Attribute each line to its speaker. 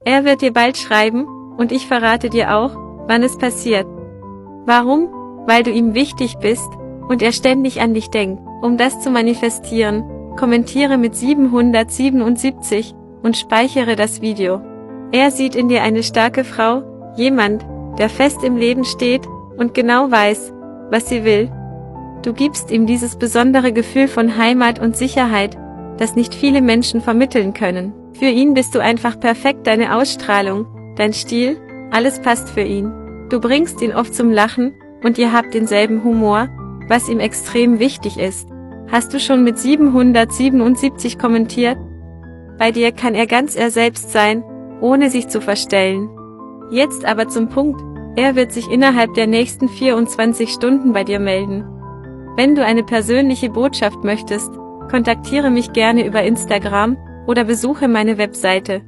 Speaker 1: Er wird dir bald schreiben, und ich verrate dir auch, wann es passiert. Warum? Weil du ihm wichtig bist, und er ständig an dich denkt. Um das zu manifestieren, kommentiere mit 777 und speichere das Video. Er sieht in dir eine starke Frau, jemand, der fest im Leben steht und genau weiß, was sie will. Du gibst ihm dieses besondere Gefühl von Heimat und Sicherheit, das nicht viele Menschen vermitteln können. Für ihn bist du einfach perfekt, deine Ausstrahlung, dein Stil, alles passt für ihn. Du bringst ihn oft zum Lachen und ihr habt denselben Humor, was ihm extrem wichtig ist. Hast du schon mit 777 kommentiert? Bei dir kann er ganz er selbst sein, ohne sich zu verstellen. Jetzt aber zum Punkt, er wird sich innerhalb der nächsten 24 Stunden bei dir melden. Wenn du eine persönliche Botschaft möchtest, kontaktiere mich gerne über Instagram oder besuche meine Webseite.